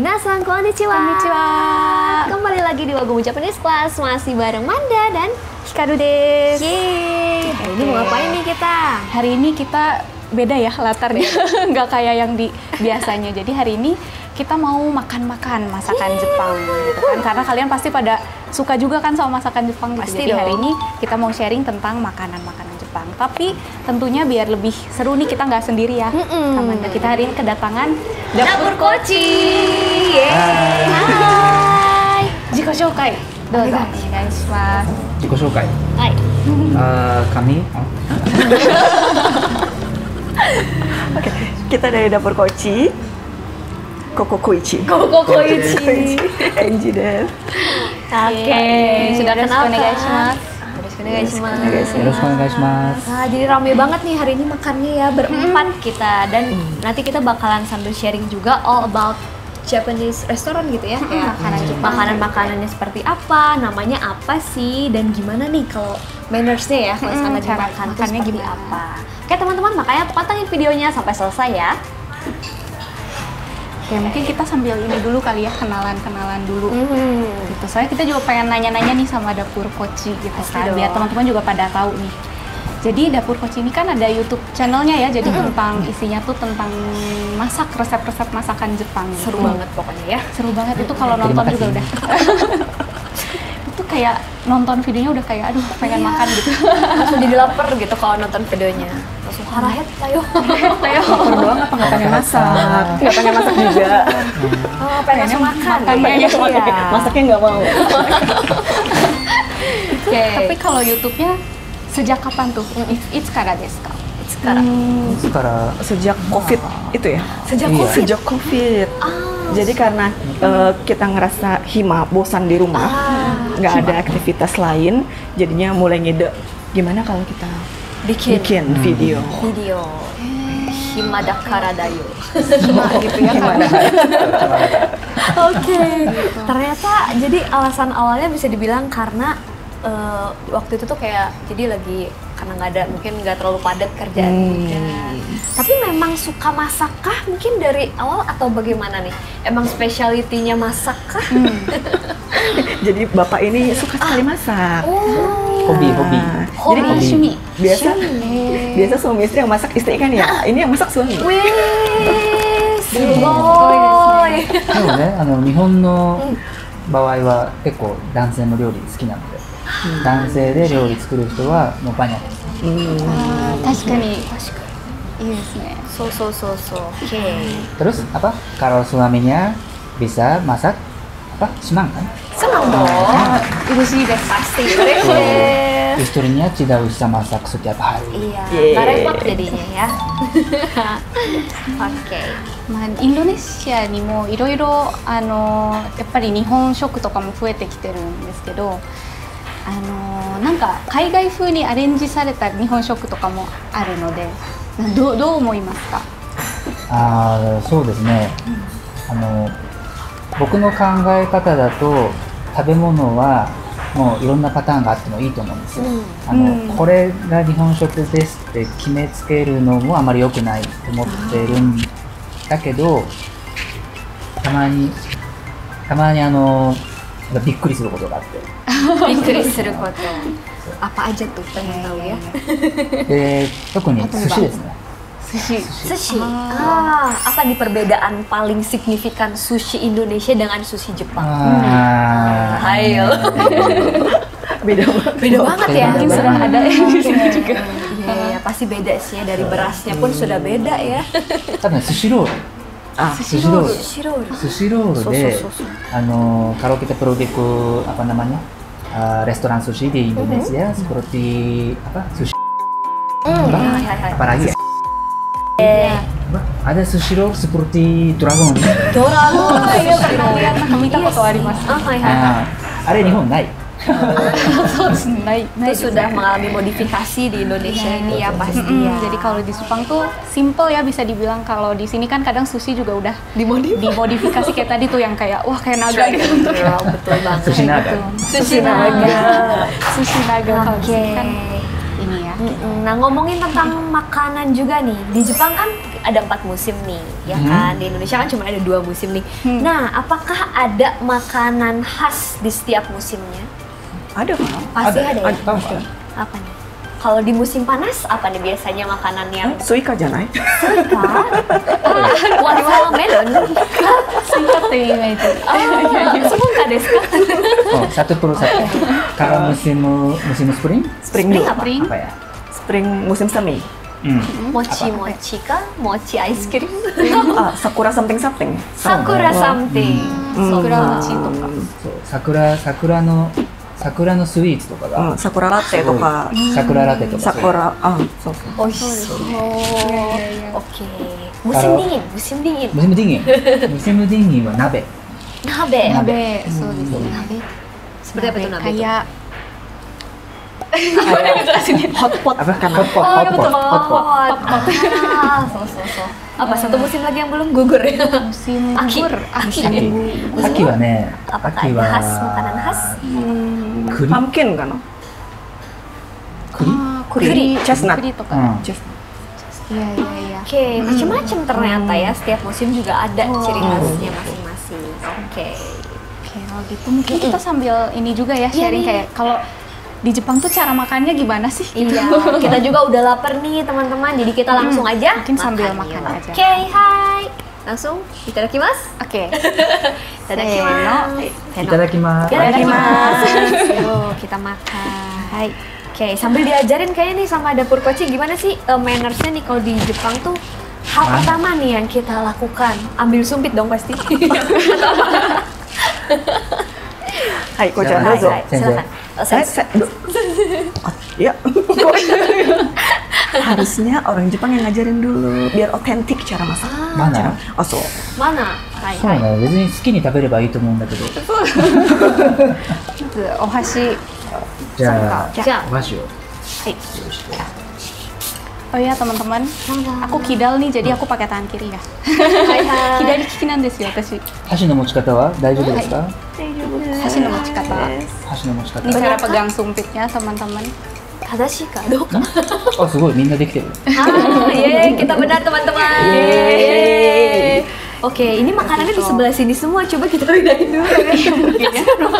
Minasan, konnichiwa. Konnichiwa. Kembali lagi di Wagomu Japanese Class, masih bareng Manda dan Hikaru desu. Yeay. Hari ini mau ngapain nih kita? Hari ini kita beda ya latarnya, nggak kayak yang biasanya. Jadi hari ini kita mau makan-makan masakan Jepang, gitu kan? Karena kalian pasti pada suka juga kan sama masakan Jepang. Gitu. Pasti Jadi dong. hari ini kita mau sharing tentang makanan-makanan Jepang. Tapi tentunya biar lebih seru nih kita nggak sendiri ya. Amanda, kita hari ini kedatangan Dapur Kochi. Yeay. Hai. Ziko Shoukai. Dozo, onegaishimasu. 自己紹介 Hai. kami Oke, kita dari Dapur Kochi. Koko Koichi. Koko Koichi. Enji desu. Oke, sudah kenal kan? Onegaishimasu. よろしくお願いします Nah, jadi rame banget nih hari ini makannya ya, berempat kita. Dan nanti kita bakalan sambil sharing juga all about Japanese restaurant gitu ya, kayak makanan Jepang. makanan-makanannya seperti apa, namanya apa sih, dan gimana nih kalau mannersnya ya, kalau misalkan lagi cara makan tuh makannya seperti gimana. apa. Oke teman-teman, makanya pantengin videonya sampai selesai ya. Oke, mungkin kita sambil ini dulu kali ya, kenalan dulu. Gitu. Soalnya kita juga pengen nanya-nanya nih sama Dapur Kochi gitu Pasti kan, dong. biar teman-teman juga pada tahu nih. Jadi Dapur Kochi ini kan ada YouTube channelnya ya, jadi tentang isinya tuh tentang masak, resep-resep masakan Jepang. Gitu. Seru banget pokoknya ya. Seru banget itu kalau Terima nonton kasih. juga udah. Itu kayak nonton videonya udah kayak aduh pengen makan gitu. Langsung jadi lapar gitu kalau nonton videonya. Langsung harahet tayo. Lapar doang apa nggak pengen masak? Nggak pengen masak juga. Oh, pengen langsung makan. Makannya Masaknya, masaknya nggak mau. Oke. Tapi kalau YouTube-nya sejak kapan tuh? It's kara desu ka? Sekarang. いつから Sejak COVID itu ya? Sejak Iya. COVID. Sejak COVID. Jadi karena kita ngerasa hima, bosan di rumah, nggak ada aktivitas lain, jadinya mulai ngide, gimana kalau kita bikin video? Video. Himada Karadayo. Gitu ya kan? Oke. Ternyata jadi alasan awalnya bisa dibilang karena waktu itu tuh kayak jadi lagi karena mungkin nggak terlalu padat kerjaan juga. Tapi memang suka masak kah mungkin dari awal atau bagaimana nih? Emang spesialitinya masak kah? Jadi bapak ini suka sekali masak. Oh. hobi Hobi. Jadi Shumi. biasa suami istri yang masak, istri kan ya. Ini yang masak suami. Wih, Boy. でもね日本の場合は結構男性も料理好きなので、男性で料理作る人はもうバニャです 確かにいいですね。そう。Oke. Terus apa kalau suaminya bisa masak apa senang kan Senang dong.嬉しいです。 Pasti deh. istrinya tidak usah masak setiap hari Iya, Yeay. nggak repot jadinya ya. Oke. まあ、インドネシアにもいろいろやっぱり日本食とかも増えてきてるんですけど、なんか海外風にアレンジされた日本食とかもあるので、どう思いますか？そうですね、僕の考え方だと食べ物はもういろんなパターンがあってもいいと思うんですよ、これが日本食ですって決めつけるのもあまり良くないと思ってるんだけど、たまにびっくりすることがあって Bikri seru koto. Apa aja tuh pengen tahu ya? で特に寿司ですね Sushi. Apa nih perbedaan paling signifikan sushi Indonesia dengan sushi Jepang? Hayo. Beda banget. Beda banget ya. Mungkin sudah ada di sini juga. Iya, pasti beda sih ya, dari berasnya pun sudah beda ya. 多分寿司ロール Sushi Sushi roll. roll. Sushi roll. 寿司ロールで kalau kita produk apa namanya restoran sushi di Indonesia seperti apa sushi apalagi ya ada sushi roll seperti dragon Doraemon. Iya pernah lihat, nah, minta foto arimasu. Hai. あれ日本ない そうですね。ない Itu sudah mengalami modifikasi di Indonesia ini ya pasti ya. Jadi kalau di Jepang tuh simple ya, bisa dibilang. Kalau di sini kan kadang sushi juga udah dimodifikasi kayak tadi tuh yang kayak wah kayak naga gitu. Betul banget. Sushi naga. Sushi naga. Sushi naga kalau di Oke. sini kan ini ya. Nah, ngomongin tentang makanan juga nih, di Jepang kan ada 4 musim nih, ya kan? Di Indonesia kan cuma ada 2 musim nih. Nah, apakah ada makanan khas di setiap musimnya? Ada kan? Pasti ada ya? Tahu nggak? Apa nih? Kalau di musim panas, apa nih biasanya makanan yang Suika janai? watermelon? Suikaっていうイメージ。Suka desu ka? Oh, satu persatu. Kalau musim spring, Spring Spring dulu. apa? Spring. apa ya? Spring musim semi. Mochi kah? Mochi ice cream? Sakura something something. Sakura something. Sakura mochi とか。そう桜のスイーツとかが、桜ラテとか、桜ラテとか、桜、そうそう。美味しそう。Oke. Musim dingin, musim dingin. musim dingin は鍋。 Nabe. 鍋、そうですね。 Nabe. Seperti apa tuh nabe? Kayak Hotpot apa kan? hotpot, hotpot. So. Apa satu musim lagi yang belum gugur ya? musim Aki. gugur. Aki. Akiはね、 Apakah aki ada wa khas makanan khas? kuri. Pumpkin kan? Kuri. Chestnut. 栗とか。 Iya, iya, iya. Oke, macam-macam ternyata ya. Setiap musim juga ada ciri khasnya masing-masing. Oke. Oke, kalau gitu mungkin kita sambil ini juga ya sharing nih. kayak kalau di Jepang tuh cara makannya gimana sih? Gitu. Iya, kita juga udah lapar nih teman-teman. Jadi kita langsung aja mungkin sambil makan makan yuk. aja. Oke, hai. Langsung itadakimasu. Oke. Itadakimasu. Itadakimasu. Itadakimasu. Yuk, kita makan. Hai. Oke, sambil diajarin kayaknya nih sama dapur Koci gimana sih mannersnya nih kalau di Jepang tuh hal pertama nih yang kita lakukan ambil sumpit dong pasti. Hai, Kocan Hai, dozo. hai. Silakan. Ya. Harusnya orang Jepang yang ngajarin dulu biar otentik cara masak. Mana? So. Mana? Hai, そう hai. なの、別に好きに食べればいいと思うんだけど。まずお箸。じゃあ、 Ja. お箸を Hai. 用意して。 Oh ya teman-teman, aku kidal nih jadi aku pakai tangan kiri ya. Hai, hai. Kidal kikiなんですよ私。箸の持ち方は大丈夫ですか？ Hashi no mochikata. 箸の持ち方 Ini。cara pegang sumpitnya teman-teman. Tadashi ka? Doka? あ、すごい、みんなできてる。 Yeay, kita benar teman-teman. Yeay. Oke, ini makanannya di sebelah sini semua. Coba kita pindahin dulu ya.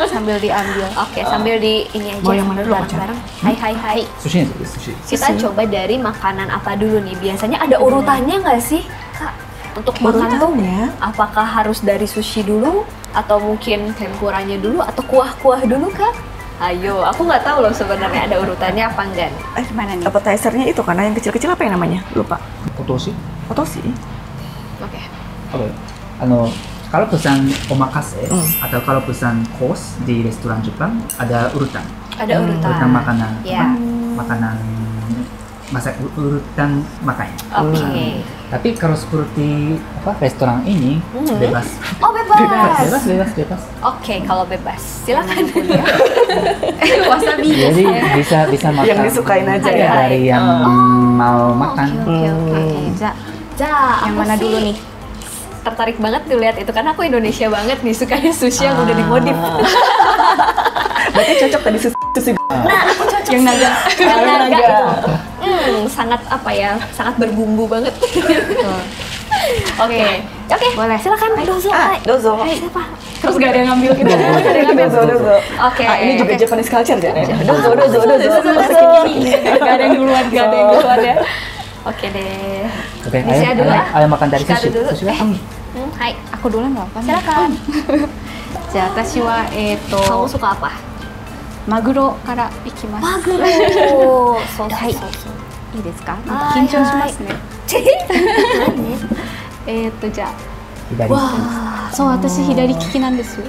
Sambil diambil. Oke, sambil di ini aja. Mau yang mana dulu, bareng-bareng. Hai. 寿司です、寿司。 Kita coba dari makanan apa dulu nih? Biasanya ada urutannya nggak sih, Kak? Untuk makan tuh, Urutannya? apakah harus dari sushi dulu? Atau mungkin tempuranya dulu? Atau kuah-kuah dulu, Kak? Ayo, aku nggak tahu loh sebenarnya ada urutannya apa enggak. Gimana nih? Appetizer-nya itu karena yang kecil-kecil apa yang namanya? Lupa. お通し Otoshi? Oke. Oke. Kalau pesan omakase atau kalau pesan course di restoran Jepang ada urutan. Ada urutan. Urutan makanan. Ya. Makanan urutan makannya. Oke. Tapi kalau seperti restoran ini bebas. Oh, bebas. Bebas. Oke, kalau bebas. Silakan. Wasabi. Jadi bisa makan Yang disukain aja ya. dari yang mau makan. Oke. Ja, Yang aku mana sih dulu nih? tertarik banget tuh lihat itu karena aku Indonesia banget nih sukanya sushi yang udah dimodif. Berarti cocok tadi sushi. Nah, aku cocok Yang naga. yang naga Naga. itu. Sangat apa ya? Sangat berbumbu banget. Oke. Oke, Boleh. silakan dozo. Hai. Dozo. Hai, siapa? Terus gak ada yang ngambil kita. Dozo. Oke. Ini juga Japanese culture ya. Dozo. Gak ada yang duluan, gak ada yang duluan ya. Oke deh. Oke, Nisha dulu ah. ayo makan dari Shikaru sushi. dulu. Sushi lah. Hai. Aku duluan gak apa? Silakan. Watashi wa Kamu suka apa? maguro kara ikimasu. Maguro. So. Hai. いいですか？はい緊張しますね。何？じゃあ、左。そう私左利きなんですよ。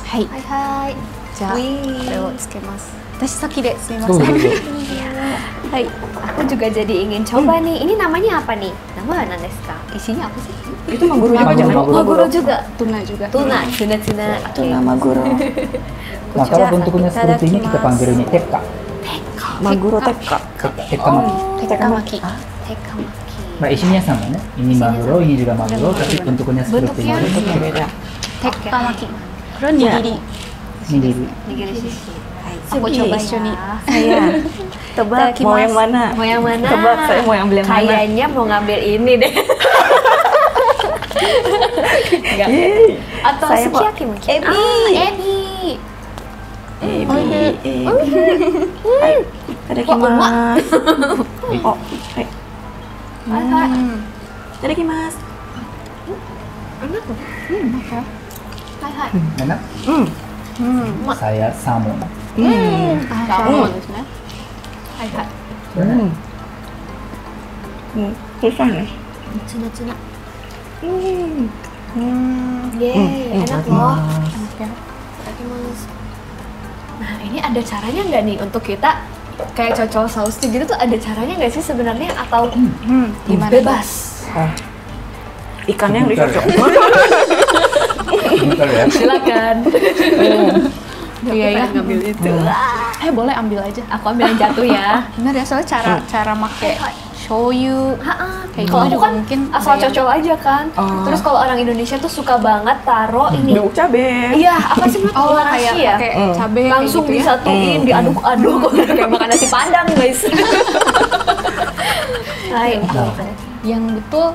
はい。 Hai. じゃあこ Wih. れをつけます。私先ですみま どうぞせん。どうぞ。 Hai, aku juga jadi ingin coba nih. Ini namanya apa nih? Nama Naneska. Isinya apa sih? Itu maguro juga jangan. Maguro juga. Tuna juga. Tuna. Oke. Tuna maguro. Nah, kalau bentuknya seperti ini kita panggil ini tekka. Maguro tekka. Tekka maki. Tekamaki. Tekamaki. Nah, isinya sama ya. Ini maguro, ini juga maguro, tapi bentuknya seperti ini. Bentuknya beda. Tekamaki. Kalau nigiri. nigiri. Nigiri sushi. Aku Sugi. coba ya. Saya tebak mau yang mana? Mau yang mana? Tebak saya mau ambil yang mana? Kayaknya mau ngambil ini deh. Enggak. Yeay. Atau Saya mau- sukiyaki mungkin. Ebi. Ebi. Hai. Itadakimasu. Oh, hai. Itadakimasu. Hai hai. Enak? Saya salmon. Salmonですね。Hai hai. Susah nih. Cina-cina. Yeay, enak loh. Itadakimasu. Nah, ini ada caranya nggak nih untuk kita kayak cocol saus gitu tuh ada caranya nggak sih sebenarnya atau Gimana? bebas? Ikannya yang dicocok. Bentar ya. Silakan. Iya ya. Ngambil itu. Boleh ambil aja. Aku ambil yang jatuh ya. Benar ya, soalnya cara make shoyu. Kayak Kalau gitu aku juga kan mungkin asal kayak- cocol aja kan. Terus kalau orang Indonesia tuh suka banget taro ini. Bubuk cabe. Iya, apa sih namanya? Oh, Nasi kayak ya? pakai cabe kayak Langsung gitu ya. disatuin, diaduk-aduk kayak makan nasi padang, guys. Hai. Yang betul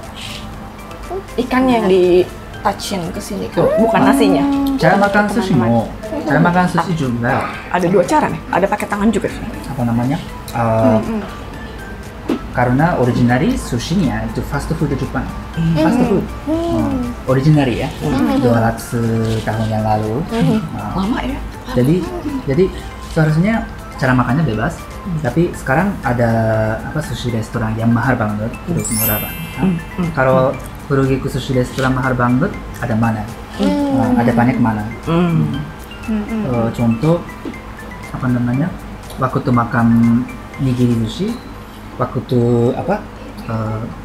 Ikannya yang di touchin ke sini, bukan nasinya. Cara makan sushi cara makan sushi juga Ada dua cara nih. Ada pakai tangan juga. apa namanya? Karena originally sushinya itu fast food Jepang. Fast food. Originally ya. 200 tahun yang lalu. Lama ya. Jadi seharusnya cara makannya bebas. Tapi sekarang ada apa sushi restoran yang mahal banget, terus murah banget. Kalau pergi ke sushi restoran mahal banget, ada mana? Ada banyak mana? Contoh apa namanya? Waktu makan nigiri sushi, waktu apa?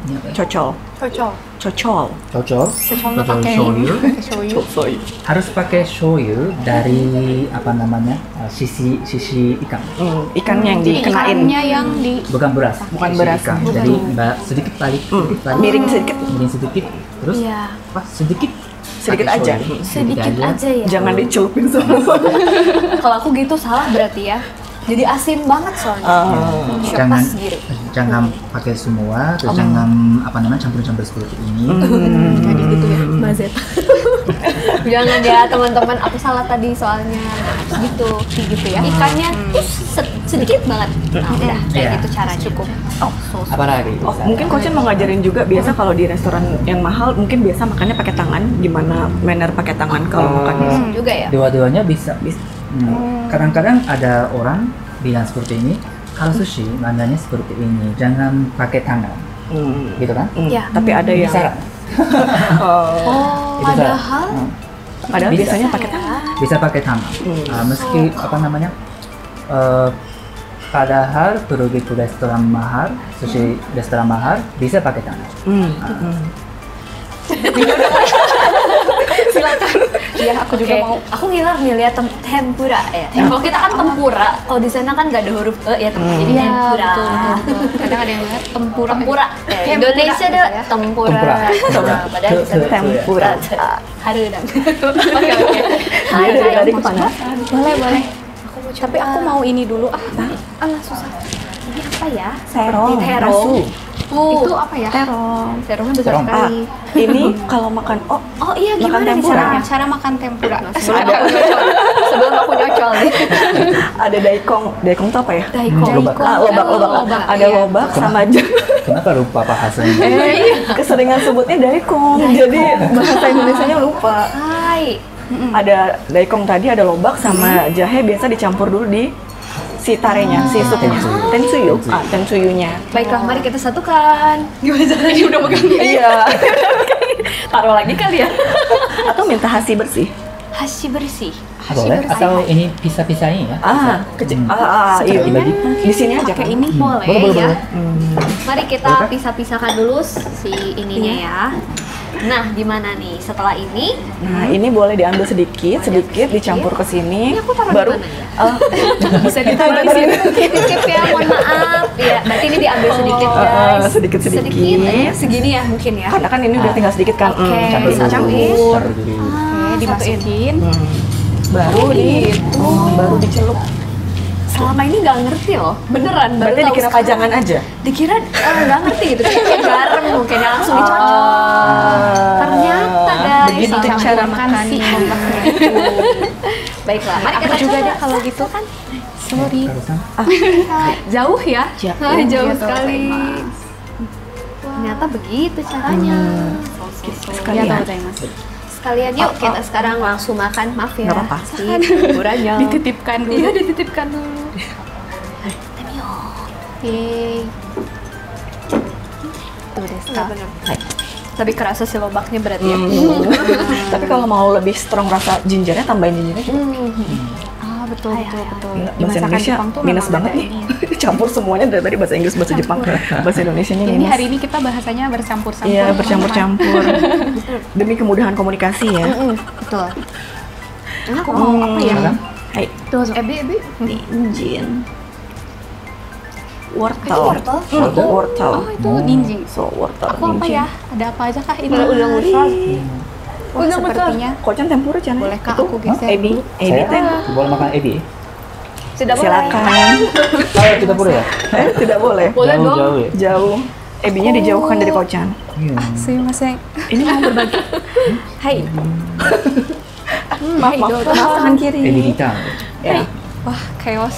Ini apa ya? Cocol. Cocol. Cocol. Cocol shoyu. shoyu. Harus pakai shoyu dari apa namanya? Sisi ikan. Ikannya yang dikenain. Ikannya yang di Bukan beras. Bukan sisi beras. ikan. Bukan. Jadi sedikit balik, Miring sedikit. miring sedikit, terus Iya. sedikit Sedikit pakai aja. shoyu. Sedikit aja ya. Jangan dicelupin semua. Kalau aku gitu salah berarti ya. Jadi asin banget soalnya. Jangan Pas gitu. jangan pakai semua, terus jangan apa namanya campur-campur seperti ini. jadi gitu ya. Mazet. Jangan ya teman-teman, aku salah tadi soalnya. Gitu ya. Ikannya tuh sedikit banget. Nah, udah kayak Iya. gitu caranya. Cukup. Apalagi? Oh, mungkin Coachin mau ngajarin juga biasa kalau di restoran yang mahal mungkin biasa makannya pakai tangan. Gimana manner pakai tangan kalau makan? Juga ya. Dua-duanya bisa. Kadang-kadang ada orang bilang seperti ini, kalau sushi mandanya seperti ini, jangan pakai tangan, gitu kan? Ya. Tapi ada yang Salah. Oh, Itu salah. padahal padahal Bisa. biasanya pakai tangan. Bisa pakai tangan. Meski apa namanya? Padahal pergi ke restoran mahal, sushi restoran mahal bisa pakai tangan. silakan. Iya, aku juga mau. Aku ngiler nih lihat tempura ya. Kalau kita kan tempura, kalau di sana kan nggak ada huruf e ya, jadi Iya, tempura. betul. Kadang ada yang lihat tempura. Tempura. Tempura Indonesia gitu ada ya. tempura. Tempura. Nah, padahal di sana Tempura. Harudang. Oke. Hai, Dari hai. kemana? Boleh. Aku mau Tapi aku mau ini dulu. alah susah. Ini apa ya? Terong, Terong. nasu. Itu apa ya? Terong. Terongnya besar Terong. sekali. Ini kalau makan Oh iya, Makan gimana nih tempura. caranya? Cara makan tempura. Sebelum aku nyocol nih. ada daikong. Daikong itu apa ya? Daikong. Lobak. Lobak. Lobak, Ada iya. lobak sama jam. Kenapa lupa bahasanya? Keseringan sebutnya daikong. Jadi bahasa Indonesianya lupa. Hai. Ada daikong tadi, ada lobak sama jahe biasa dicampur dulu di si tarenya, si supnya. Tensuyu. Tensuyunya. Baiklah, mari kita satukan. Gimana caranya udah pegang? Iya. Taruh lagi kali ya. Atau minta hasi bersih. Hasi bersih. Boleh? Atau ini pisah-pisahin ya? Kecil. Seperti Iya. bagi. Di sini aja Pakai kan. ini boleh, Boleh. ya. Mari kita pisah-pisahkan dulu si ininya ya. Nah, gimana nih setelah ini? Nah, ini boleh diambil sedikit dicampur ke sini. Ini aku taruh Baru di mana ya? Bisa ditaruh di sini. Titip ya, mohon maaf. Ya, berarti ini diambil sedikit guys. sedikit-sedikit. Segini ya mungkin ya. Karena kan ini udah tinggal sedikit kan. Oke, Campur bisa dulu. campur. Campur dulu. Oke, dimasukin. baru baru dicelup. Selama ini nggak ngerti loh, beneran. Berarti baru tahu dikira sekarang. pajangan aja. Dikira nggak ngerti gitu, kayak garam mungkin langsung dicocok. Ternyata guys, begitu salah cara makan makannya. si anaknya. Baiklah, mari kita juga coba deh kalau gitu kan. Sorry. jauh ya, Jauh. jauh sekali. Ternyata begitu caranya. Sekalian. Sekalian yuk kita sekarang langsung makan, maaf ya. Nggak apa-apa. Si hiburannya. Dititipkan dulu. Iya, dititipkan dulu. Yeay. Tuh desu Iya, ka? bener. Tapi kerasa si lobaknya berarti ya. Tapi kalau mau lebih strong rasa gingernya, tambahin gingernya juga. Ah, betul betul betul. Gila, Di bahasa masakan Indonesia Jepang tuh minus memang banget ada nih. ini. Campur semuanya dari tadi bahasa Inggris, bahasa Jepang, bahasa Indonesianya Jadi minus. hari ini kita bahasanya bercampur-campur. Iya, teman-teman. bercampur-campur. Demi kemudahan komunikasi ya. Betul. Enak loh. Apa ya? Hai, Ebi. ninjin. Wortel. Itu wortel? Wortel. Oh, itu ninjing. So, wortel. Aku apa ninjin. ya? Ada apa aja kah ini? Udah besar. Wah, sepertinya. Kocan tempura Chan. Bolehkah Itu aku geser? ebi Saya teh. boleh makan ebi? Tidak boleh. Silakan. Oh, tidak boleh ya? Tidak boleh. Boleh dong. Jauh ya? Jauh. Ebinya dijauhkan dari kocan. Iya. Sumimasen. Ini mau berbagi. Hai. Maaf, tangan kiri. Ebi hitam. Ya. Wah, chaos.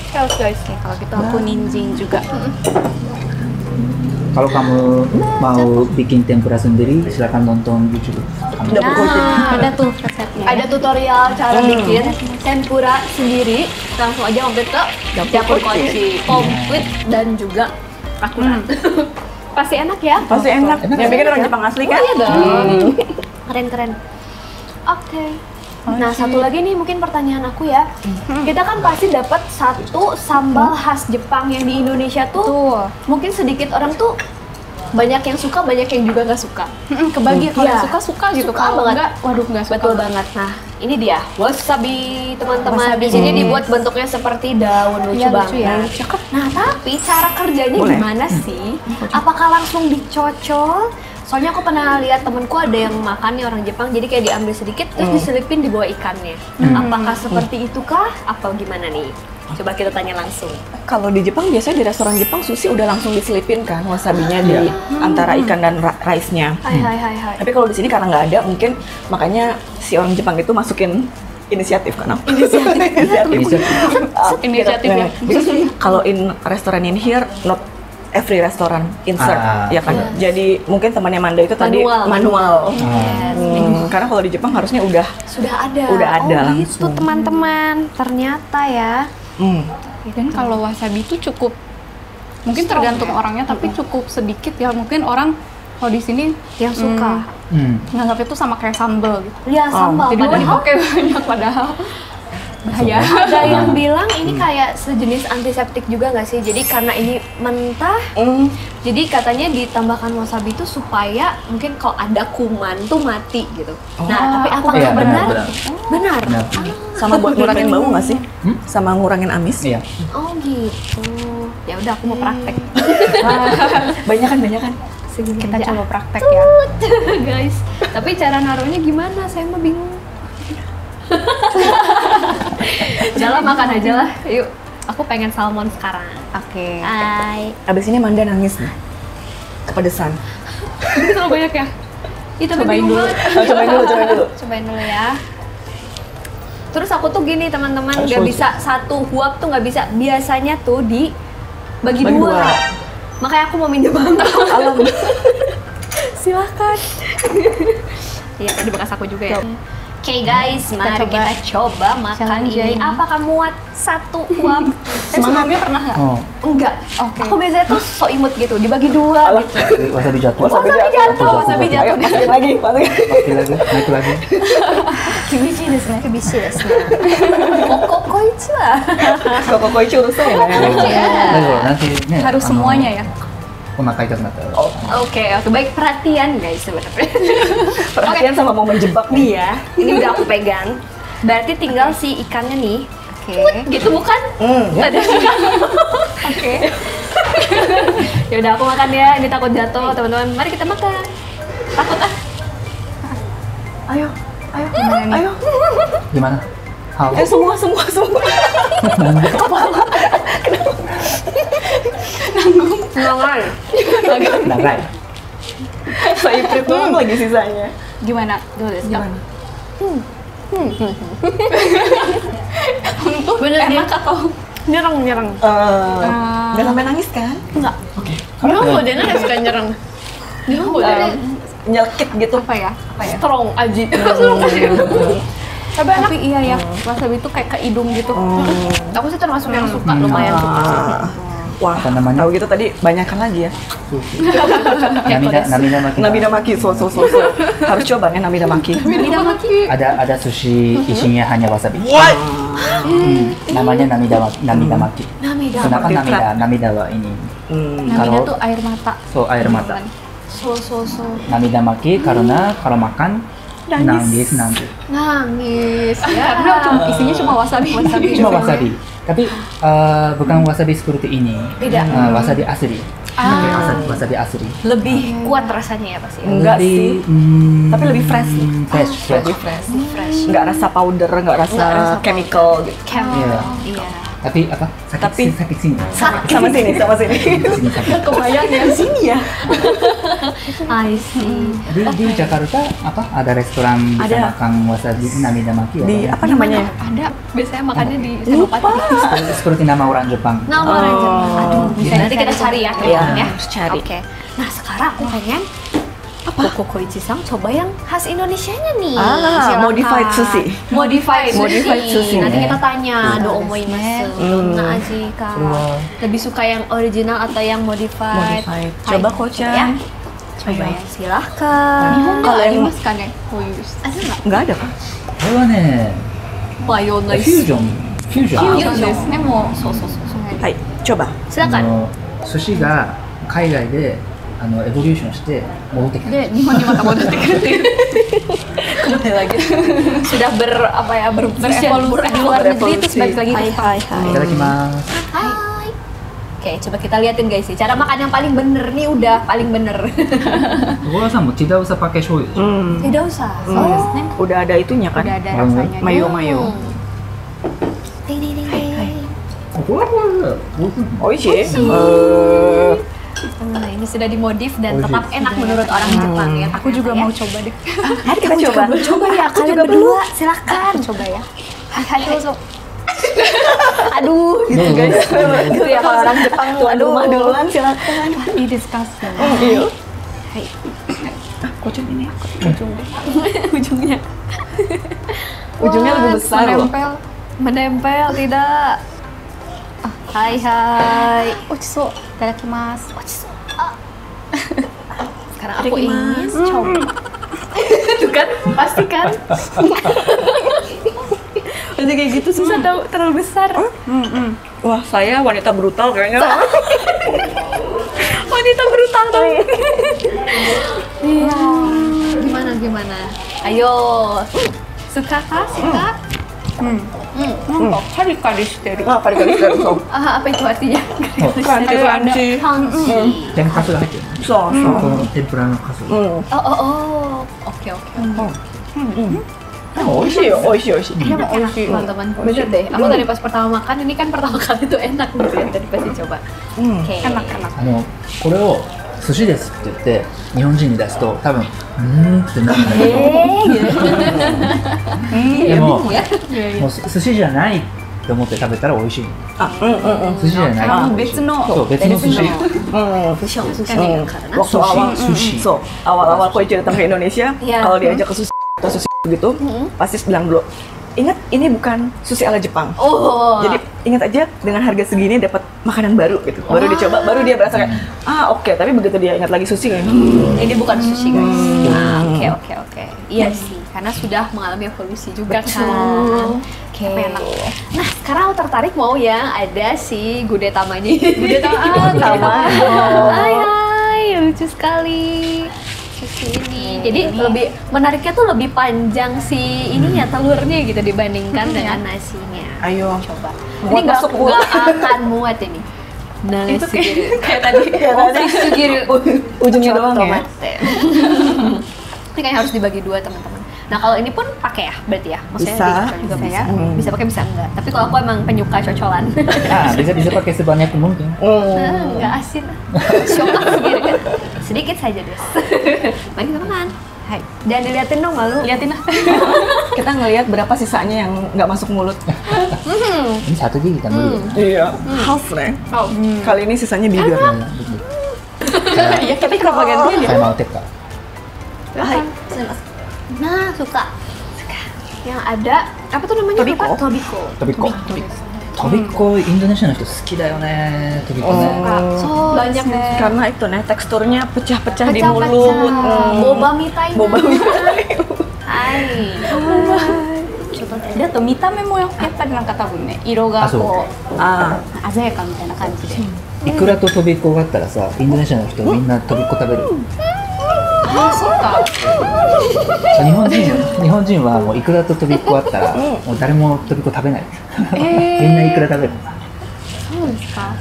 Chaos guys. Oke, kalau gitu aku ninjing juga. Kalau kamu mau bikin tempura sendiri, silakan nonton YouTube. Kami Nah, ada tuh resepnya. Ada tutorial cara bikin tempura sendiri. Langsung aja mampir ke dapur Koichi. Komplit dan juga akurat. Pasti enak ya? Pasti enak. Enak. Yang bikin orang Jepang asli kan? Iya dong. Keren. Oke. Nah, satu lagi nih mungkin pertanyaan aku ya. Kita kan pasti dapat satu sambal khas Jepang yang di Indonesia tuh Tuh. mungkin sedikit orang tuh banyak yang suka, banyak yang juga nggak suka. Kebagi kalau Iya. yang suka gitu. Suka Kalau banget. enggak, waduh enggak suka. Betul banget. Nah, ini dia wasabi teman-teman. Wasabi. Di sini dibuat bentuknya seperti daun, lucu Iya, banget. lucu ya. Cakep. Nah, tapi cara kerjanya Boleh. gimana sih? Apakah langsung dicocol? Soalnya aku pernah lihat temenku ada yang makan nih orang Jepang, jadi kayak diambil sedikit terus diselipin di bawah ikannya. Apakah seperti itukah? Apa gimana nih? Coba kita tanya langsung. Kalau di Jepang biasanya di restoran Jepang sushi udah langsung diselipin kan wasabinya di antara ikan dan rice-nya. Hai. Tapi kalau di sini karena nggak ada, mungkin makanya si orang Jepang itu masukin inisiatif kan? Inisiatif ya. Kalau in restoran in here, not every restaurant insert, ya kan? Jadi mungkin temannya Manda itu tadi manual. Karena kalau di Jepang harusnya udah Sudah ada. Udah ada Oh, gitu teman-teman. Ternyata ya. Dan kalau wasabi itu cukup, mungkin tergantung orangnya, tapi cukup sedikit ya. Mungkin orang kalau di sini Yang suka. nganggap itu sama kayak sambal gitu. Ya sambal. Jadi mau Padahal dipakai banyak padahal bahaya. ada yang bilang ini kayak sejenis antiseptik juga nggak sih? Jadi karena ini mentah, jadi katanya ditambahkan wasabi itu supaya mungkin kalau ada kuman tuh mati gitu. Nah, tapi apakah Iya, benar? benar. Benar. Benar. sama buat ngurangin bau nggak sih? Sama ngurangin amis? Iya. Oh gitu. Ya udah aku mau praktek. Banyakan. Segini Kita aja. coba praktek ya. Guys. Tapi cara naruhnya gimana? Saya mah bingung. Jalan makan aja lah. Yuk. Aku pengen salmon sekarang. Oke. Hai. Abis ini Manda nangis nih. Kepedesan. Ini terlalu banyak ya? Itu Cobain dulu. Cobain dulu. Cobain dulu ya. Terus aku tuh gini teman-teman, nggak bisa satu huap tuh nggak bisa. Biasanya tuh bagi dua. Makanya aku mau minjem banget. Alam. Silahkan. Iya tadi bekas aku juga ya. Oke guys, mari kita coba makan ini. Apakah muat satu uap? Sebelumnya pernah nggak? Oh, Enggak. Oke. Aku biasanya tuh so imut gitu, dibagi dua gitu. wasabi jatuh. Wasabi jatuh. Masukin lagi. Masukin lagi, naik lagi. Kibishi desu ne. Kibishi desu ne. Koichi lah. Koko koichi urusan ya. Nanti nih, Harus semuanya ya. お腹痛くなったら Oke, baik perhatian guys sebenarnya. Perhatian sama mau menjebak nih. Iya, ini udah aku pegang. Berarti tinggal si ikannya nih. Oke. Gitu bukan? Ada. Oke. Ya udah aku makan ya. Ini takut jatuh, teman-teman. Mari kita makan. Takut ah. Ayo. Gimana nih? Ayo. gimana? How? Semua. Nagai. Saya print doang lagi sisanya. Gimana? Tuh, Gimana? Bener dia enak atau nyerang. Nggak sampai nangis kan? Enggak. Oke. Nihongo dia nggak suka nyerang. Nihongo dia Nyelkit gitu. apa ya? strong aja. Tapi iya ya, wasabi itu kayak ke hidung gitu. Aku sih termasuk yang suka lumayan suka sih. Wah, Apa namanya? tahu gitu tadi banyakan lagi ya. Namida maki. Namida maki, so. Harus coba ya namida maki. Ada sushi isinya hanya wasabi. Namanya namida maki. Namida. Kenapa Seperti namida wa ini? Namanya Kalau- tuh air mata. So air mata. So. Namida maki karena kalau makan nangis. Nangis. Ya. Karena isinya cuma wasabi. Cuma wasabi. Tapi bukan wasabi seperti ini. Beda. Wasabi asli. Pakai wasabi asli. Lebih kuat rasanya ya pasti. Enggak sih. Tapi lebih fresh. Fresh. Lebih fresh. Nggak rasa powder, nggak rasa chemical gitu. Iya. Iya. Tapi apa? Sakit sini. Sama sini. Sini sakit. Kebayang ya sini ya. I see. Di Jakarta apa? Ada restoran bisa Ada. makan wasabi namida maki ya? Di Pak, ya? apa namanya? Ada. Biasanya makannya di Lupa. Senopati. Seperti nama orang Jepang. Nama orang Jepang. Aduh, bisa nanti kita cari ya. Iya, ya. harus cari. Oke. Nah, sekarang aku pengen Koko Koichi-san coba yang khas Indonesianya nih. Silakan. Modified sushi. Modified sushi. Nanti kita tanya do omoimasu. Nah, Aji Kak. Lebih suka yang original atau yang modified? Modified. Hai, Coba Ko-chan. ya. Coba ya, silahkan. Kalau yang mas kan ya, Ada nggak? Nggak ada kan? これはね、フ Mayonnaise. ュージョン。フュージョン。そうですね、もうそう。はい、coba. あ Silakan. の寿司が海外でエボリューションして戻ってきた。 で日本にまた戻ってくるっていう Kembali lagi. Sudah berevolusi di luar negeri terus balik lagi ke Jepang. いただきます。 Hai. Oke, coba kita liatin guys sih. Cara makan yang paling bener nih udah paling bener. 小川さんもtidak usah pakai醤油でしょ。 Tidak usah. Udah ada itunya kan? udah ada rasanya Mayo. Ding ding ding ding. これは美味しい。 Oishi. Nah, ini sudah dimodif dan tetap enak menurut orang Jepang ya. aku juga mau coba deh Mari kita coba. Coba ya kalian berdua, silakan. coba ya Hai. Aduh, gitu guys. Gitu ya kalau orang Jepang tuh aduh duluan silakan.いいですか Iya. Hai. Kocok ini. Ujungnya. Ujungnya lebih besar loh. Menempel tidak. Hai. Ochiso, itadakimasu. Sekarang aku ingin coba. Tuh kan, pasti kan. Udah kayak gitu susah tahu terlalu besar. Wah, saya wanita brutal kayaknya. Wanita brutal tuh. Iya. Gimana? Ayo. Suka kah? Suka? Kari-kari shiteru. Ah, kali-kali so. Ah, apa itu artinya? Crunchy. Hanji. 天かすが入ってる。 So. この天ぷらのかす。 Oh. Oke. でも美味しいよ、美味しい美味しい。 Enak teman-teman. Bener deh. Aku tadi pas pertama makan ini kan pertama kali tuh enak gitu ya. Tadi pasti coba. Oke. これを寿司ですって言って日本人に出すと多分ってなるんだけど、でももう寿司じゃないと思って食べたら美味しい。あ、寿司じゃない。別のそう別の寿司。 Waktu awal Sushi. So, awal-awal Koichi datang ke Indonesia, Iya. kalau diajak ke sushi atau sushi gitu, pasti bilang dulu, ingat ini bukan sushi ala Jepang. Oh. Jadi ingat aja dengan harga segini dapat makanan baru gitu. Baru dicoba, baru dia berasa kayak oke. Tapi begitu dia ingat lagi sushi kayak Ini bukan sushi guys. Oke. Iya sih, karena sudah mengalami evolusi juga kan. Oke. Nah, sekarang aku tertarik mau yang ada si Gudetamanya. Tama. Hai, lucu sekali. Sushi ini. Jadi lebih menariknya tuh lebih panjang si ininya telurnya gitu dibandingkan dengan nasinya. ayo Coba. Muat Ini nggak masuk muat. akan muat ini. Nasi kayak tadi. Sugiru. ujungnya doang ya. Ini kayak harus dibagi dua teman-teman. Nah kalau ini pun pakai ya berarti ya, maksudnya Bisa. dicocol juga ya, bisa pakai bisa enggak. Tapi kalau aku emang penyuka cocolan, bisa pakai sebanyak mungkin. enggak asin, shock sendiri kan. Sedikit saja des. Mari kita makan. Hai, jangan diliatin dong malu. Liatin lah. Kita ngelihat berapa sisanya yang nggak masuk mulut. Ini satu gigitan dulu. Iya, half nih. Kali ini sisanya bibir. Ya kita kenapa gantian ya? Saya mau teka. Hai, nah suka. Yang ada apa tuh namanya? Tobiko. Apa? Tobiko. Tobiko. Tobiko, Indonesia の人好きだよね。Tobikoね。 So banyak deh. Karena itu nih teksturnya pecah-pecah di Pecah-pecah. mulut. Boba mitai. Boba mitai. Hai. であと見た目もやっぱりなんか多分ね色がこうあ鮮やかみたいな感じで。イクラとトビコがあったらさ、インドネシアの人みんなトビコ食べる。ああそうか。日本人はもうイクラとトビコあったら、もう誰もトビコ食べない。みんなイクラ食べる。そうですか。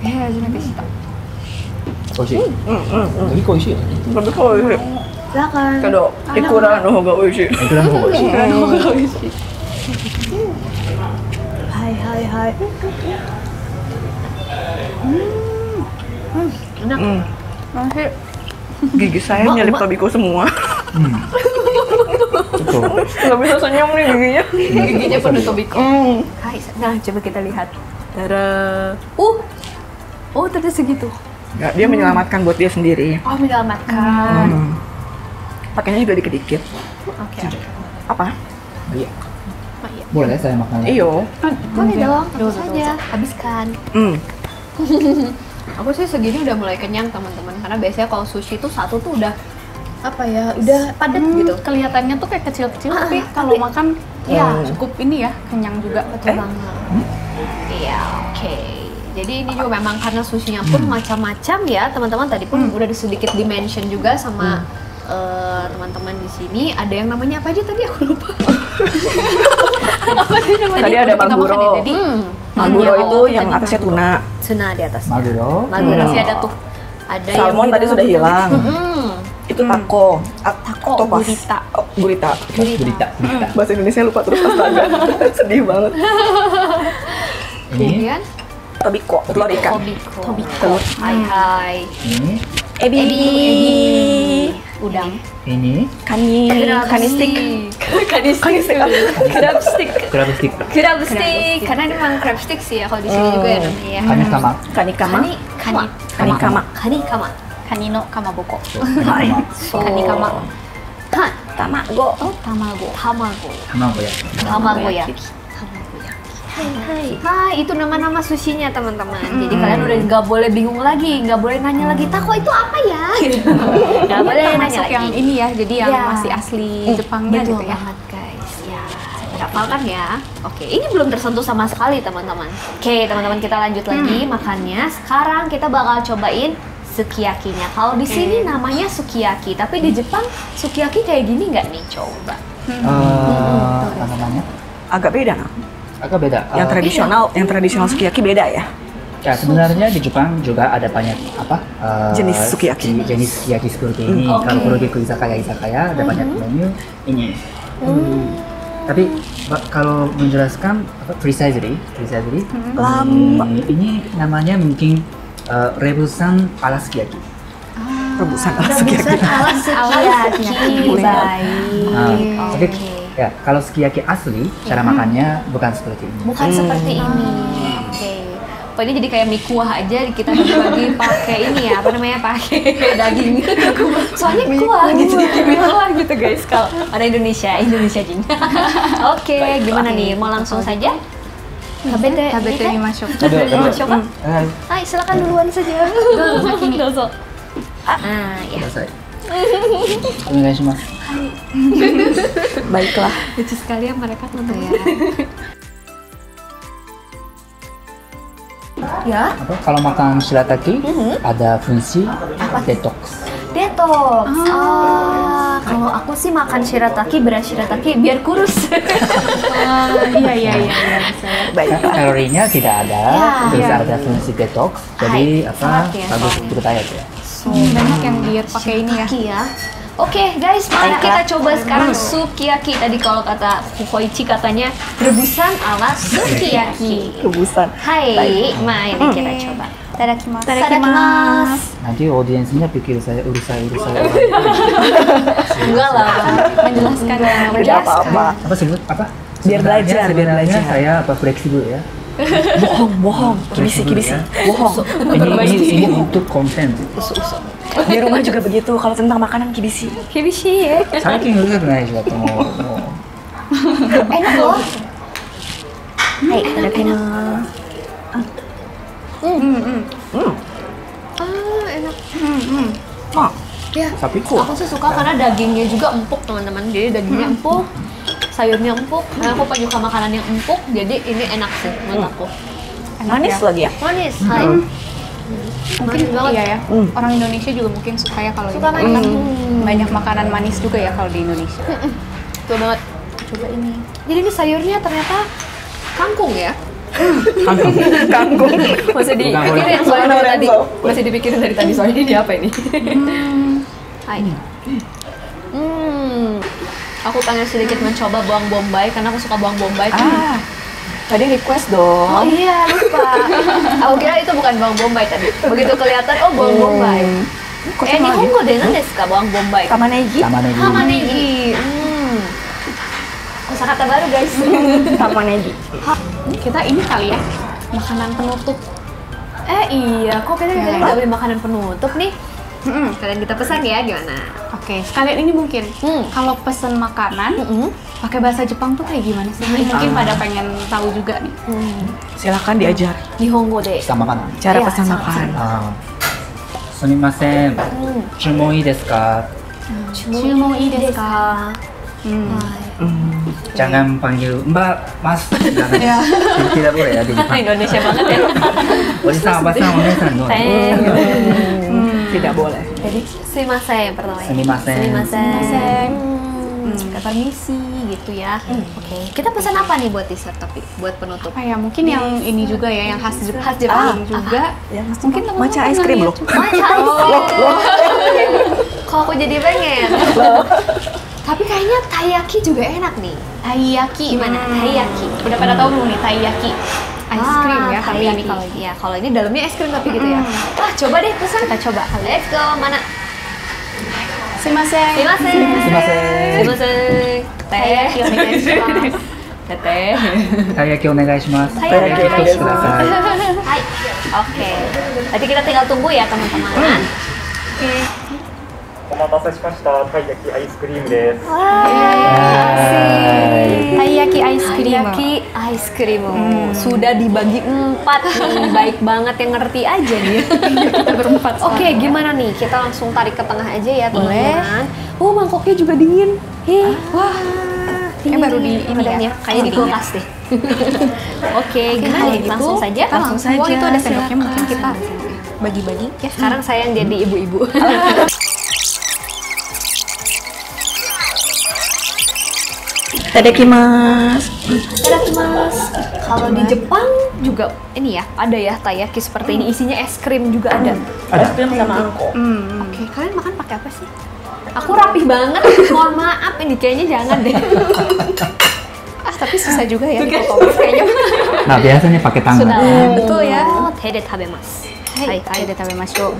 初めて知った。美味しい。トビコ美味しいよね。 Tapi kalau ini, Silakan. kalau ikura no hoga oishi. イクラの方が美味しい。 Hai hai hai. Enak. Masih Gigi saya nyelip tobiko semua. ちょっと Nggak bisa senyum nih giginya. giginya penuh tobiko. Hai. Nah, coba kita lihat. Tada. Oh, ternyata segitu. Nggak, dia menyelamatkan buat dia sendiri. Oh, menyelamatkan. Pakainya juga dikit-dikit. Oke. Apa? Iya. Boleh saya makan lagi? Iyo. Boleh dong, tentu saja. Habiskan. Aku sih segini udah mulai kenyang teman-teman, karena biasanya kalau sushi tuh satu tuh udah apa ya, udah padat gitu. Kelihatannya tuh kayak kecil-kecil tapi kalau makan ya cukup ini ya kenyang juga. Betul banget. Iya, oke. Jadi ini juga memang karena sushinya pun macam-macam ya teman-teman. Tadi pun udah sedikit dimention juga sama teman-teman di sini. Ada yang namanya apa aja tadi aku lupa. Apa sih namanya? Tadi ada maguro. Jadi Maguro itu yang atasnya tuna. tuna di atas. Maguro. Maguro masih ada tuh. Ada Salmon yang tadi sudah hilang. Itu taco. Taco, Octopus. gurita. Oh, gurita. Gurita. Bahasa Indonesia lupa terus astaga. Sedih banget. Ini, Kemudian Tobiko, telur ikan. Tobiko. Hai hai. ini, Ebi. Udang. ini, Kani stick. Kani stick. Crab stick. crab stick. Crab stick. Karena ini memang crab stick sih ya kalau di sini juga ya namanya ya. Kanikama. Kanikama. Kanikama. Kanikama. カニのかまぼこ。 Hai. カニかま。 Han. Tamago. と卵。 Tamago ya. Takoyaki. Hai, itu nama-nama sushinya teman-teman. Jadi kalian udah nggak boleh bingung lagi, nggak boleh nanya lagi tako itu apa ya? Nggak boleh nanya Masuk lagi. yang ini ya, jadi yang Ya. masih asli Jepangnya Betul gitu ya. banget guys. Ya, hafalkan ya. Oke, ini belum tersentuh sama sekali teman-teman. Oke, teman-teman kita lanjut lagi makannya. Sekarang kita bakal cobain sukiyakinya. Kalau di sini namanya sukiyaki, tapi di Jepang sukiyaki kayak gini nggak nih? Coba. Apa namanya? Agak beda, nah. Agak beda. Yang tradisional sukiyaki beda ya. Ya sebenarnya di Jepang juga ada banyak Jenis sukiyaki. jenis sukiyaki seperti ini. Kalau pergi ke izakaya ada banyak menu ini. Tapi kalau menjelaskan precisely, ini namanya mungkin rebusan ala sukiyaki. Rebusan ala sukiyaki. Sukiyaki. Baik. Tapi ya kalau sukiyaki asli cara makannya bukan seperti ini. Bukan seperti ini. Oke. Oh, ini jadi kayak mie kuah aja kita bagi pakai ini ya, apa namanya, pakai daging. Soalnya kuah gitu, mie kuah gitu guys. Kalau ada Indonesia jing. Oke, gimana nih? Mau langsung saja? Tabete 食べてみましょう。 Coba. Hai, silakan duluan saja. Dozo. Ah, ya. Baiklah. Lucu sekali ya mereka nonton ya. Ya, Kalau makan shirataki ada fungsi detox. detox. Kalau aku sih makan shirataki, beras shirataki biar kurus. Iya bisa ya. Baik. Kalorinya tidak ada, terus ada fungsi detox. Jadi Serat ya, bagus soalnya. untuk diet ya. Banyak yang diet pakai ini ya. Shirataki ya. Oke guys, mari kita coba sekarang sukiyaki. Tadi kalau kata Fukoichi katanya rebusan ala sukiyaki. Rebusan. Hai, mari kita coba. Itadakimasu. Itadakimasu. Nanti audiensnya pikir saya urusai. Enggak lah, Menjelaskan yang Tidak apa-apa. Apa sebut apa? Biar belajar, biar Sebenarnya belajar. saya apa fleksibel ya. Bohong. Kibisi. Ya. Bohong. Ini untuk konten. Di rumah juga begitu. Kalau tentang makanan kibisi. Kibishi ya. 最近うるさくないでしょだってもう Enak loh. Hai, itadakimasu. Enak. Ah, Ya, sapiku. aku sih suka karena dagingnya juga empuk teman-teman. Jadi dagingnya empuk, sayurnya empuk. Nah, aku penyuka makanan yang empuk, jadi ini enak sih menurut aku. Manis lagi ya? Manis, hai. Mungkin Manis banget. iya ya. Orang Indonesia juga mungkin suka ya kalau Suka ini. manis. Banyak makanan manis juga ya kalau di Indonesia. Betul banget. Coba ini. Jadi ini sayurnya ternyata kangkung ya? Kangkung. Masih dipikirin Bukan, soalnya dari tadi. Lorenzo. Masih dipikirin dari tadi soalnya ini apa ini? Hai. Aku pengen sedikit mencoba bawang bombay karena aku suka bawang bombay. Tadi request Oh dong. iya, lupa. Aku kira itu bukan bawang bombay tadi. Begitu kelihatan, oh bawang bombay. Nihongo de nan desu ka bawang bombay? Tamanegi. Tamanegi. Tamanegi. Kosakata baru guys. Tamanegi. Kita ini kali ya, makanan penutup. Iya, kok kita nggak beli makanan penutup nih? Kalian kita pesan ya, gimana? Oke, sekalian ini mungkin kalau pesen makanan pakai bahasa Jepang tuh kayak gimana sih? Mungkin pada pengen tahu juga nih. Silakan diajar. Nihongo de. Sama makanan. Cara Iya, pesan sama. makan. すみません。注文いいですか？ Chumon ii desu ka? Jangan panggil Mbak, Mas. Jangan. Tidak boleh ya di Jepang. Indonesia banget ya. Oji-san, oba-san, onesan no. Tidak boleh. Jadi, sumimasen pertama ya. Sumimasen. Sumimasen. Permisi gitu ya. Oke, kita pesan apa nih buat dessert tapi buat penutup? Apa ya? Mungkin yang ini juga ya, yang khas Jepang, Khas Jepang. juga. Ya, Mungkin teman-teman matcha ice cream loh. Matcha Kok aku jadi pengen? Tapi kayaknya taiyaki juga enak nih. Taiyaki Gimana? Taiyaki. Udah pada tahu belum nih taiyaki? Ice cream ya kali ini kalau ini. Iya, kalau ini dalamnya es krim tapi gitu ya. Wah, coba deh pesan. Kita coba. Let's go. Mana? Sumimasen. Sumimasen. Sumimasen. Sumimasen. Taiyaki onegaishimasu. Teteh. たい焼きお願いします。たい焼きお願いします。ください。 Hai. Oke. Nanti kita tinggal tunggu ya teman-teman. Oke. お待たせしました。たい焼きアイスクリームです。 Taiyaki ice cream. Taiyaki ice cream. Sudah dibagi 4 nih. Baik banget yang ngerti aja nih. Kita berempat. Oke, gimana nih? Kita langsung tarik ke tengah aja ya, teman-teman. Oh, mangkoknya juga dingin. Wah. Baru di ini ya. Kayak di kulkas deh. Oke, gimana kalau nih? gitu, Langsung saja. langsung saja. Itu ada sendoknya, mungkin kita bagi-bagi. Ya, sekarang saya yang jadi ibu-ibu. Itadakimasu. Itadakimasu. Kalau di Jepang juga ini ya, ada ya taiyaki seperti ini. Isinya es krim juga ada. Es krim sama angko. Oke, kalian makan pakai apa sih? Aku rapih banget. Mohon maaf, ini kayaknya jangan deh. Tapi susah juga ya dipotong kayaknya. Nah, biasanya pakai tangan. Sudah, betul ya. Teh de tabemasu. Hai, hai. Kita tabemashou.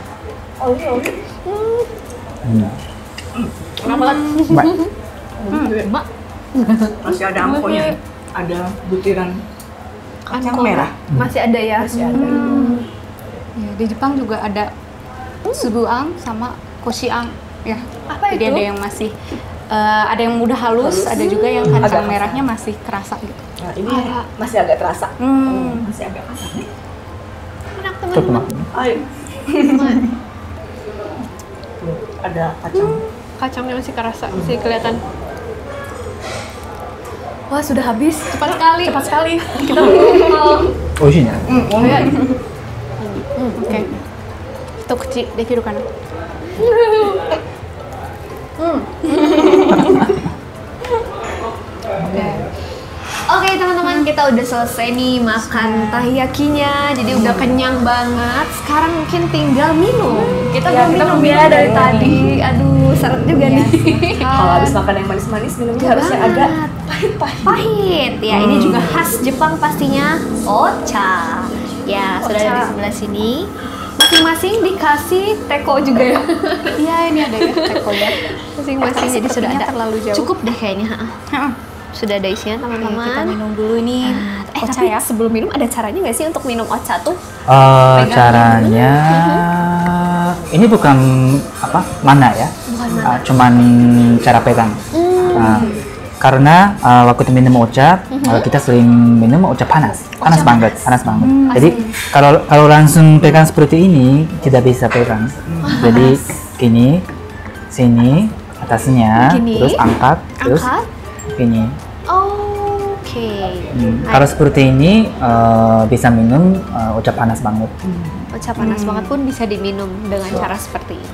Enak banget. Mbak. Masih ada angkonya. Ada butiran kacang Angko. merah. Masih ada ya. Masih ada. Ya, di Jepang juga ada subuang sama koshiang ya. Apa Jadi itu? ada yang masih ada yang udah halus, ada juga yang kacang merahnya masih kerasa gitu. Nah, ini masih agak terasa. Masih agak kasar. Enak ちょっと teman-teman. 待ってね。 Ayo. Tuh, ada kacang. Kacangnya masih kerasa, masih kelihatan. Wah, sudah habis. Cepat sekali. Cepat sekali. Kita 美味しいね。 Oke. Itu kecil, dekiru kana? Oke teman-teman, kita udah selesai nih makan tahiyakinya, jadi udah kenyang banget. Sekarang mungkin tinggal minum. Kita belum minum ya dari tadi. Aduh, seret juga nih. Kalau habis makan yang manis-manis, minumnya harusnya agak pahit-pahit. Pahit. Ya, ini juga khas Jepang pastinya. Ocha. Ya, sudah ada di sebelah sini. Masing-masing dikasih teko juga ya. Iya, ini ada ya teko ya. Masing-masing jadi sudah ada. Terlalu jauh. Cukup deh kayaknya. Sudah ada isinya teman-teman. Kita minum dulu ini. Ocha tapi ya. sebelum minum ada caranya nggak sih untuk minum ocha tuh? Caranya ini bukan apa mana ya, cuman cara pegang. Karena waktu minum ocha kita sering minum ocha panas banget. Jadi kalau langsung pegang seperti ini tidak bisa pegang. Jadi gini, sini atasnya, terus angkat, terus ini. Oke. Kalau seperti ini bisa minum ocha panas banget. Ocha panas banget pun bisa diminum dengan cara seperti ini.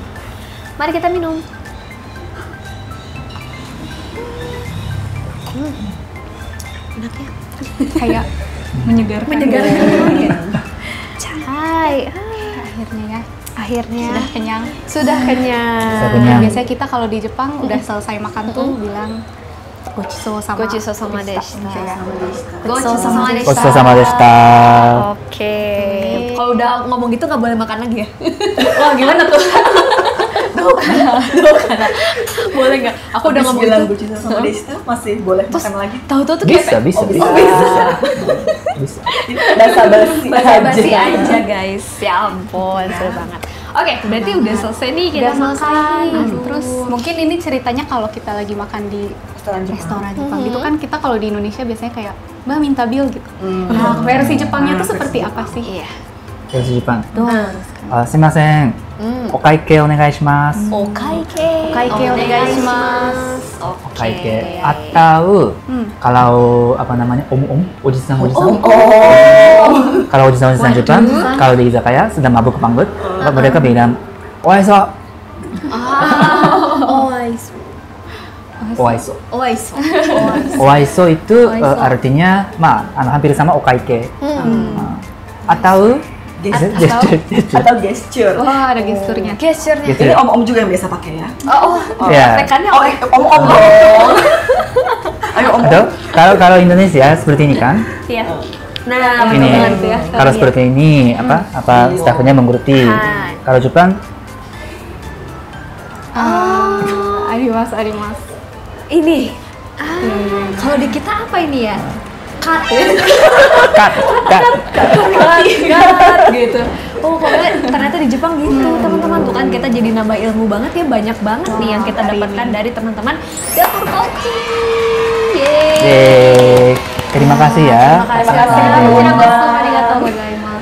Mari kita minum. Enak ya? Kayak menyegarkan. Cai. Akhirnya ya. Akhirnya Sudah kenyang. Sudah kenyang. Sudah kenyang. Biasanya kita kalau di Jepang udah selesai makan tuh bilang gochiso sama deshita. Gochiso sama deshita. Oke. Kalau udah ngomong gitu nggak boleh makan lagi ya? Wah gimana tuh? Dokana. Boleh nggak? Aku udah ngomong bilang gitu. gochiso sama deshita masih boleh makan lagi. Tahu-tahu tuh kayak Bisa. basa-basi aja guys. Ya ampun, seru banget. Oke, berarti udah selesai nih kita makan. Terus mungkin ini ceritanya kalau kita lagi makan di restoran Jepang gitu kan, kita kalau di Indonesia biasanya kayak Mbak minta bill gitu. Nah, versi Jepangnya tuh seperti apa sih? Iya. Versi Jepang. Sumimasen. Okaike onegaishimasu. Okaike onegaishimasu. Okaike. Atau kalau apa namanya om ojisan. Kalau ojisan Jepang, kalau di izakaya sedang mabuk banget, mereka bilang oaiso. Oaiso itu artinya hampir sama okaike. Atau gesture. Wah, ada gesturnya. Gesturnya. Ini om-om juga yang biasa pakai ya. Ya. Tekannya Om-om dong. Ayo om. Atau kalau Indonesia seperti ini kan? Iya. Nah, Ini betul ya. kalau seperti ini apa stafnya mengerti. Kalau Jepang arimasu. Ini. Kalau di kita apa ini ya? Cut gitu. Oh, ternyata di Jepang gitu, teman-teman. Tuh kan kita jadi nambah ilmu banget ya, banyak banget nih yang kita dapatkan dari teman-teman Dapur Kochi. Yeay. Terima kasih ya.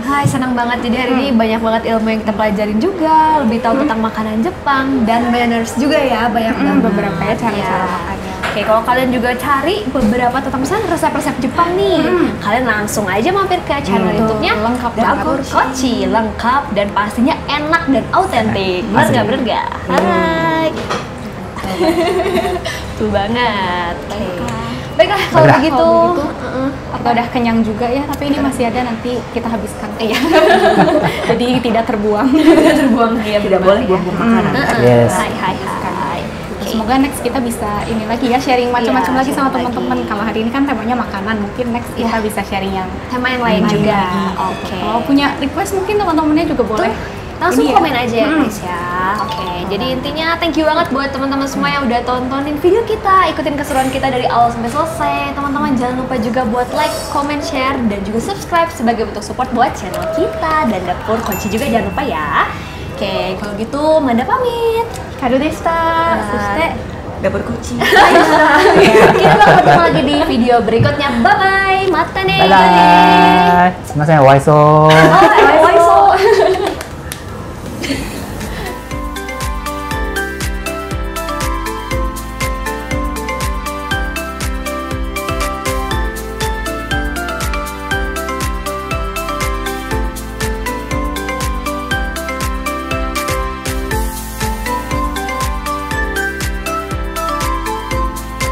Hai, senang banget. Jadi hari ini banyak banget ilmu yang kita pelajarin juga, lebih tahu tentang makanan Jepang dan manners juga ya, banyak banget Beberapa ya cara-cara makannya. Oke, kalau kalian juga cari beberapa tentang resep-resep Jepang nih, kalian langsung aja mampir ke channel YouTube-nya lengkap Dapur Kochi, lengkap dan pastinya enak dan autentik. Bener nggak? Hai. Tuh banget. Baiklah, kalau begitu kita udah kenyang juga ya, tapi ini masih ada, nanti kita habiskan. Iya. Jadi tidak terbuang. Tidak boleh buang-buang makanan. Yes. Hai. Semoga next kita bisa ini lagi ya, sharing macam-macam lagi sama teman-teman. Kalau hari ini kan temanya makanan, mungkin next kita bisa sharing yang tema yang lain juga. Oke. Kalau punya request mungkin teman-temannya juga boleh. Langsung Ini komen aja ya guys ya. Oke, jadi intinya thank you banget buat teman-teman semua yang udah tontonin video kita, ikutin keseruan kita dari awal sampai selesai. Teman-teman jangan lupa juga buat like, comment, share, dan juga subscribe sebagai bentuk support buat channel kita dan Dapur Kochi juga, jangan lupa ya. Oke, kalau gitu Manda pamit. Kado deshita. Dapur Kochi. Kita bakal ketemu lagi di video berikutnya. Bye bye. Mata nih. Bye bye. Sumimasen, oaiso.